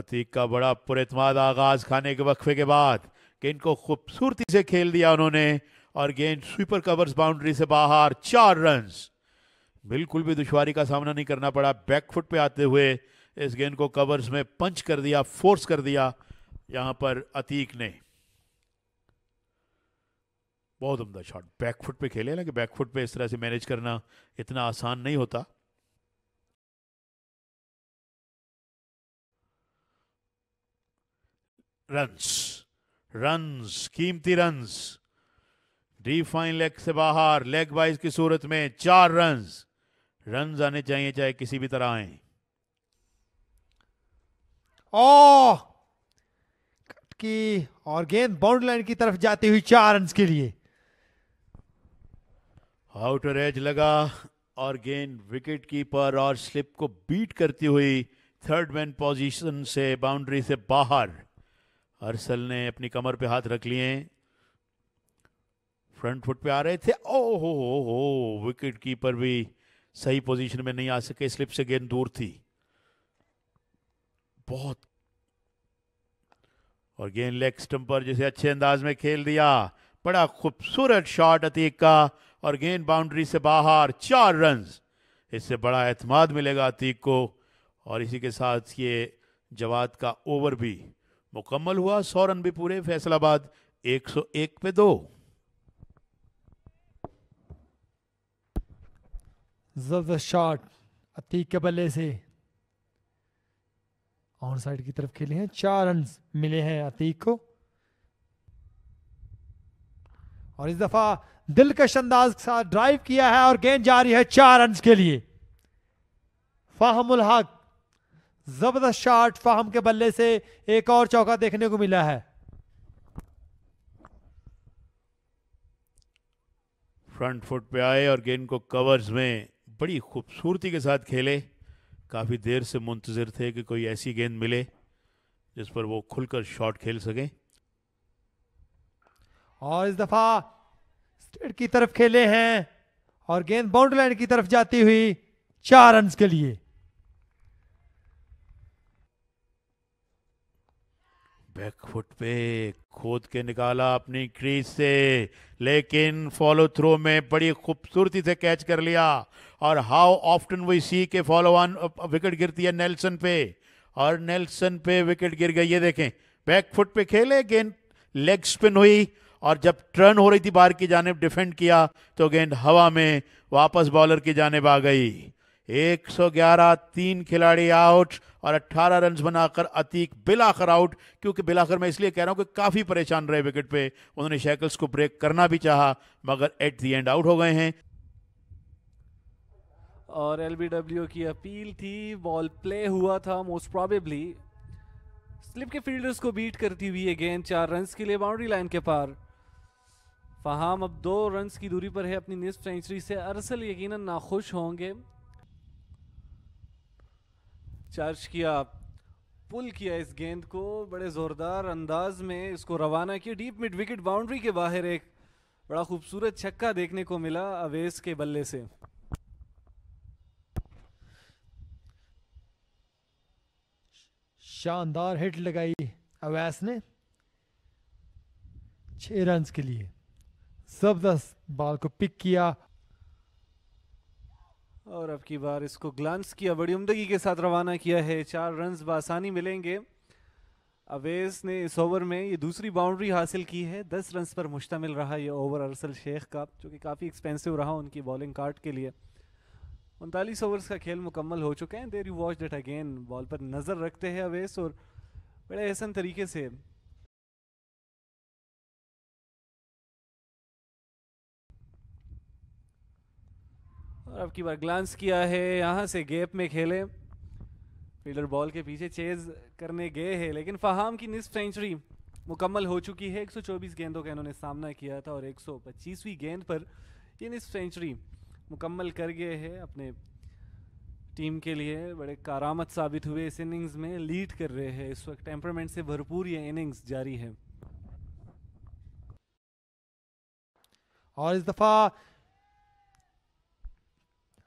अतीक का बड़ा पुरएतमाद आगाज खाने के वक्फे के बाद गेंद को खूबसूरती से खेल दिया उन्होंने और गेंद स्वीपर कवर्स बाउंड्री से बाहर। 4 रन्स, बिल्कुल भी दुश्वारी का सामना नहीं करना पड़ा। बैकफुट पे आते हुए इस गेंद को कवर्स में पंच कर दिया, फोर्स कर दिया यहां पर अतीक ने। बहुत उम्दा शॉट, बैकफुट पे खेले ना, कि बैकफुट पे इस तरह से मैनेज करना इतना आसान नहीं होता। रन्स, रन्स, कीमती रन्स, डिफाइन लेग से बाहर, लेग वाइज की सूरत में 4 रन्स। रन्स आने चाहिए चाहे किसी भी तरह आए। की और गेंद बाउंड्री लाइन की तरफ जाती हुई 4 रन के लिए। आउटर एज लगा और गेंद विकेट कीपर और स्लिप को बीट करती हुई थर्ड मैन पोजीशन से बाउंड्री से बाहर। अरसल ने अपनी कमर पे हाथ रख लिए, फ्रंट फुट पे आ रहे थे। हो विकेट कीपर भी सही पोजीशन में नहीं आ सके, स्लिप से गेंद दूर थी बहुत। और गेंद लेग स्टंप पर जिसे अच्छे अंदाज में खेल दिया। बड़ा खूबसूरत शॉट अतीक का और गेंद बाउंड्री से बाहर। 4 रन्स, इससे बड़ा एतमाद मिलेगा अतीक को। और इसी के साथ ये जवाद का ओवर भी मुकम्मल हुआ। 100 रन भी पूरे। फैसलाबाद 101 पे 2। जबरदस्त शॉट अतीक के बल्ले से ऑन साइड की तरफ खेले हैं। 4 रन मिले हैं अतीक को और इस दफा दिलकश अंदाज के साथ ड्राइव किया है और गेंद जा रही है 4 रन के लिए। फाहमुल हक, जबरदस्त शॉट फाहम के बल्ले से। एक और चौका देखने को मिला है। फ्रंट फुट पे आए और गेंद को कवर्स में बड़ी खूबसूरती के साथ खेले। काफ़ी देर से मुंतज़िर थे कि कोई ऐसी गेंद मिले जिस पर वो खुलकर शॉट खेल सकें। और इस दफा स्ट्रेट की तरफ खेले हैं और गेंद बाउंड्री लाइन की तरफ जाती हुई 4 रन के लिए। बैकफुट पे खोद के निकाला अपनी क्रीज से, लेकिन फॉलो थ्रो में बड़ी खूबसूरती से कैच कर लिया। और हाउ ऑफ्टन वी सी के फॉलो ऑन विकेट गिरती है नेल्सन पे, और नेल्सन पे विकेट गिर गई। ये देखें, बैकफुट पे खेले, गेंद लेग स्पिन हुई और जब टर्न हो रही थी बाहर की जानिब डिफेंड किया तो गेंद हवा में वापस बॉलर की जानिब आ गई। 111, 3 खिलाड़ी आउट और 18 रन बनाकर अतीक बिलाखिर आउट। क्योंकि बिलाखिर मैं इसलिए कह रहा हूं कि काफी परेशान रहे विकेट पे, उन्होंने शैकल्स को ब्रेक करना भी चाहा मगर एट द एंड आउट हो गए हैं। और एलबीडब्ल्यू की अपील थी, बॉल प्ले हुआ था मोस्ट प्रोबेबली। स्लिप के फील्डर्स को बीट करती हुई ये गेंद 4 रन के लिए बाउंड्री लाइन के पार। फहाम अब 2 रन की दूरी पर है अपनी निस्फ सेंचुरी से। अरसल यकीनन नाखुश होंगे। चार्ज किया, पुल किया इस गेंद को बड़े जोरदार अंदाज में, इसको रवाना किया डीप मिड विकेट बाउंड्री के बाहर। एक बड़ा खूबसूरत छक्का देखने को मिला अवेस के बल्ले से। शानदार हिट लगाई अवैस ने 6 रन के लिए। जबरदस्त बॉल को पिक किया और अब की बार इसको ग्लांस किया, बड़ी उम्दगी के साथ रवाना किया है। 4 रन बासानी मिलेंगे। अवेस ने इस ओवर में ये दूसरी बाउंड्री हासिल की है। 10 रन पर मुश्तमिल रहा ये ओवर अरसल शेख का, जो कि काफ़ी एक्सपेंसिव रहा उनकी बॉलिंग कार्ड के लिए। 39 ओवर्स का खेल मुकम्मल हो चुके हैं। There you watch that again, ball पर नज़र रखते हैं अवेस और बड़े एहसन तरीके से और अब की बार ग्लांस किया है, यहाँ से गैप में खेले। फील्डर बॉल के पीछे चेज करने गए हैं, लेकिन फहाम की निस्फ सेंचुरी मुकम्मल हो चुकी है। 124 गेंदों का इन्होंने सामना किया था और 125वीं गेंद पर ये निस्फ सेंचुरी मुकम्मल कर गए हैं। अपने टीम के लिए बड़े कारामत साबित हुए। इस इनिंग्स में लीड कर रहे हैं इस वक्त। टेम्परामेंट से भरपूर ये इनिंग्स जारी है। और इस दफा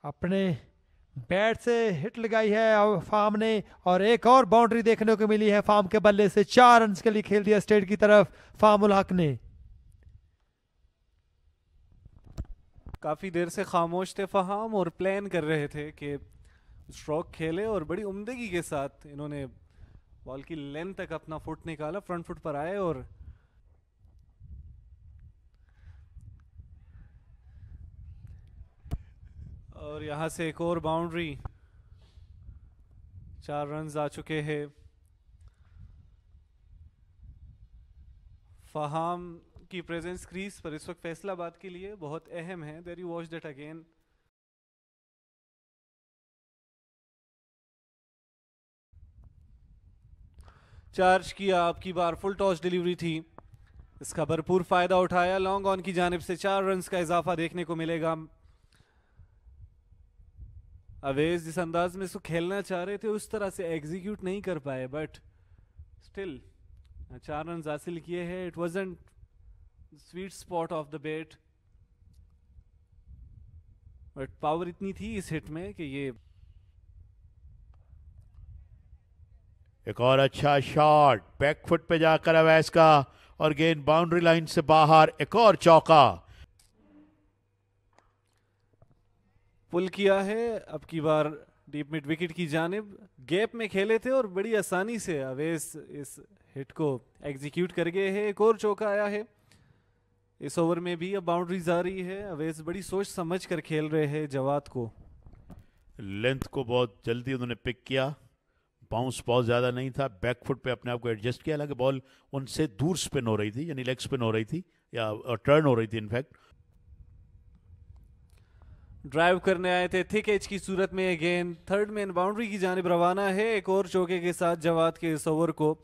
अपने बैट से हिट लगाई है फार्म ने और एक और बाउंड्री देखने को मिली है फार्म के बल्ले से। 4 रन के लिए खेल दिया स्ट्रेट की तरफ फार्म उल हक ने। काफी देर से खामोश थे फहाम और प्लान कर रहे थे कि स्ट्रोक खेले, और बड़ी उम्दगी के साथ इन्होंने बॉल की लेंथ तक अपना फुट निकाला, फ्रंट फुट पर आए और यहां से एक और बाउंड्री। 4 रन आ चुके हैं। फहाम की प्रेजेंस क्रीज पर इस वक्त फैसलाबाद के लिए बहुत अहम है। There you watch that again. Charge किया, आपकी बार फुल टॉस डिलीवरी थी, इसका भरपूर फायदा उठाया। लॉन्ग ऑन की जानिब से 4 रन का इजाफा देखने को मिलेगा। अवेज जिस अंदाज में इसको खेलना चाह रहे थे उस तरह से एग्जीक्यूट नहीं कर पाए, बट स्टिल 4 रन हासिल किए हैं। It wasn't sweet spot of the bat, but power इतनी थी इस हिट में कि ये एक और अच्छा शॉट बैक फुट पे जाकर अवैस का, और गेंद बाउंड्री लाइन से बाहर। एक और चौका पुल किया है। अब की बार डीप मिड विकेट की जानिब गैप में खेले थे और बड़ी आसानी से अवेस इस हिट को एग्जीक्यूट कर गए हैं। एक और चौका आया है इस ओवर में भी। अब बाउंड्रीज आ रही है। अवेस बड़ी सोच समझ कर खेल रहे हैं जवाद को। लेंथ को बहुत जल्दी उन्होंने पिक किया, बाउंस बहुत ज़्यादा नहीं था, बैक फुट पे अपने आप को एडजस्ट किया। हालांकि बॉल उनसे दूर स्पिन हो रही थी, यानी लेग स्पिन हो रही थी या टर्न हो रही थी इनफैक्ट। ड्राइव करने आए थे थिक एज की सूरत में। गेंद थर्ड मैन बाउंड्री की जानिब रवाना है। एक और चौके के साथ जवाद के इस ओवर को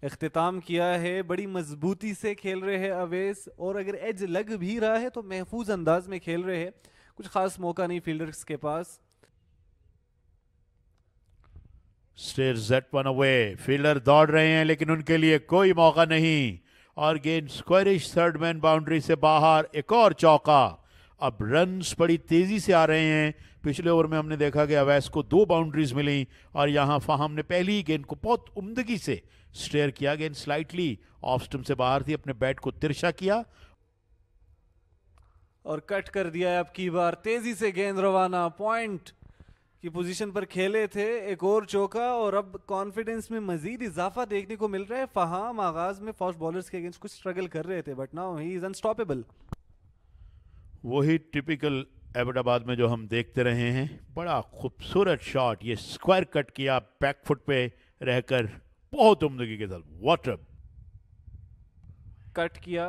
इख्तिताम किया है। बड़ी मजबूती से खेल रहे हैं अवेस, और अगर एज लग भी रहा है तो महफूज अंदाज में खेल रहे हैं। कुछ खास मौका नहीं फील्डर्स के पास। स्टेयर जेट वन अवे, फील्डर दौड़ रहे हैं लेकिन उनके लिए कोई मौका नहीं, और गेंद स्क्वायरिश थर्ड मैन बाउंड्री से बाहर। एक और चौका। अब रन्स बड़ी तेजी से आ रहे हैं। पिछले ओवर में हमने देखा कि अवैस को 2 बाउंड्रीज मिली, और यहां फहाम ने पहली ही गेंद को बहुत उम्दगी से स्टेयर किया। गेंद स्लाइटली ऑफ स्टंप से बाहर थी, अपने बैट को तिरछा किया और कट कर दिया। अब की बार तेजी से गेंद रवाना, पॉइंट की पोजीशन पर खेले थे। एक और चौका, और अब कॉन्फिडेंस में मजीद इजाफा देखने को मिल रहा है। फहाम आगाज में फास्ट बॉलर्स के अगेंस्ट कुछ स्ट्रगल कर रहे थे, but now he is unstoppable. वही टिपिकल एबटाबाद में जो हम देखते रहे हैं। बड़ा खूबसूरत शॉट, ये स्क्वायर कट किया बैक फुट पे रहकर, बहुत उम्दगी के साथ। वाटर कट किया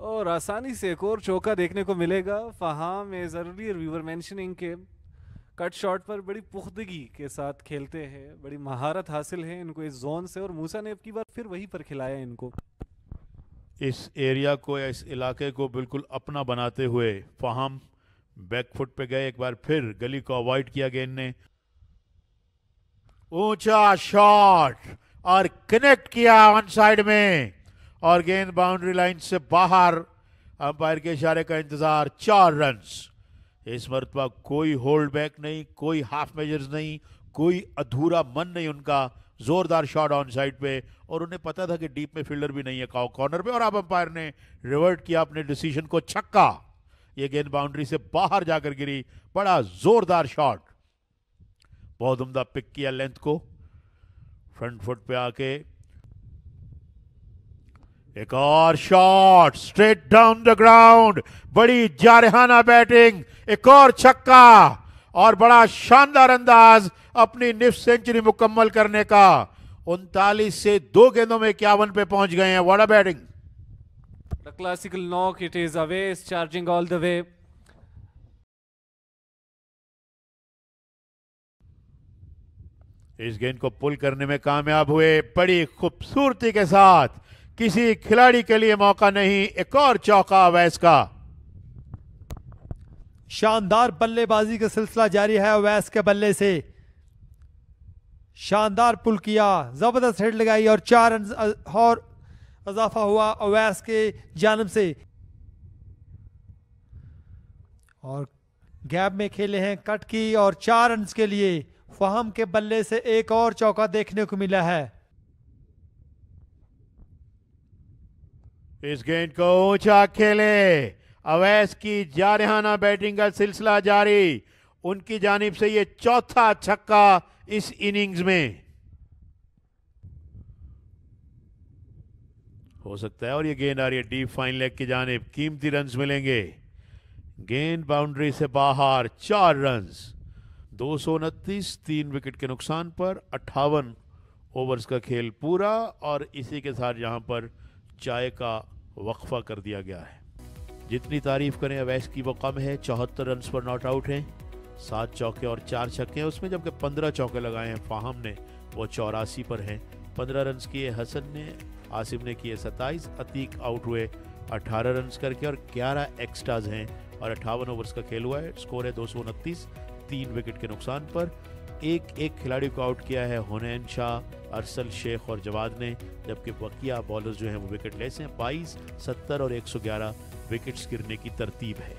और आसानी से एक और चौका देखने को मिलेगा। Faham as earlier we were mentioning के कट शॉट पर बड़ी पुख्तगी के साथ खेलते हैं, बड़ी महारत हासिल है इनको इस जोन से, और मूसा ने अब की बार फिर वहीं पर खिलाया इनको। इस एरिया को या इस इलाके को बिल्कुल अपना बनाते हुए फहाम बैक फुट पे गए। एक बार फिर गली को अवॉइड किया गेंद ने। ऊंचा शॉट और कनेक्ट किया ऑन साइड में, और गेंद बाउंड्री लाइन से बाहर। अंपायर के इशारे का इंतजार। 4 रन्स। इस मरतबा कोई होल्ड बैक नहीं, कोई हाफ मेजर्स नहीं, कोई अधूरा मन नहीं उनका। जोरदार शॉट ऑन साइड पे, और उन्हें पता था कि डीप में फील्डर भी नहीं है कॉर्नर पे, और अब अंपायर ने रिवर्ट किया अपने डिसीजन को। छक्का। ये गेंद बाउंड्री से बाहर जाकर गिरी। बड़ा जोरदार शॉट, बहुत उम्दा पिक किया लेंथ को फ्रंट फुट पे आके। एक और shot straight down the ground, बड़ी जारहाना बैटिंग। एक और छक्का, और बड़ा शानदार अंदाज अपनी निफ्ट सेंचुरी मुकम्मल करने का। 39 से 2 गेंदों में 51 पे पहुंच गए हैं। What a batting. The classical knock, it is अवेस charging all the way. इस गेंद को पुल करने में कामयाब हुए बड़ी खूबसूरती के साथ। किसी खिलाड़ी के लिए मौका नहीं। एक और चौका अवैस का। शानदार बल्लेबाजी का सिलसिला जारी है अवैस के बल्ले से। शानदार पुल किया, जबरदस्त हिट लगाई, और 4 रन और इजाफा हुआ अवैस के जानिब से। और गैप में खेले हैं कटकी और 4 रन के लिए फहम के बल्ले से एक और चौका देखने को मिला है। इस गेंद को ऊंचा खेले, अवैस की जारहाना बैटिंग का सिलसिला जारी। उनकी जानिब से ये चौथा छक्का इस इनिंग्स में हो सकता है और ये गेंद आ रही है डीप फाइन लेग की जानिब। कीमती रन्स मिलेंगे, गेंद बाउंड्री से बाहर, 4 रन्स, 229, 3 विकेट के नुकसान पर 58 ओवर्स का खेल पूरा। और इसी के साथ यहां पर चाय का वक्फा कर दिया गया है। जितनी तारीफ करें अवैस की वो कम है। 74 रन्स पर नॉट आउट हैं, 7 चौके और 4 छक्के हैं उसमें, जबकि 15 चौके लगाए हैं फाहम ने, वो 84 पर हैं। 15 रन्स किए हसन ने, आसिफ ने किए 27, अतीक आउट हुए 18 रन्स करके और 11 एक्स्ट्राज हैं और 58 ओवर्स का खेल हुआ है। स्कोर है 229, 3 विकेट के नुकसान पर। एक खिलाड़ी को आउट किया है हुनैन शाह, अरसल शेख और जवाद ने, जबकि बकिया बॉलर्स जो हैं वो विकेट लेस हैं। 22, 70 और 111 विकेट्स गिरने की तरतीब है।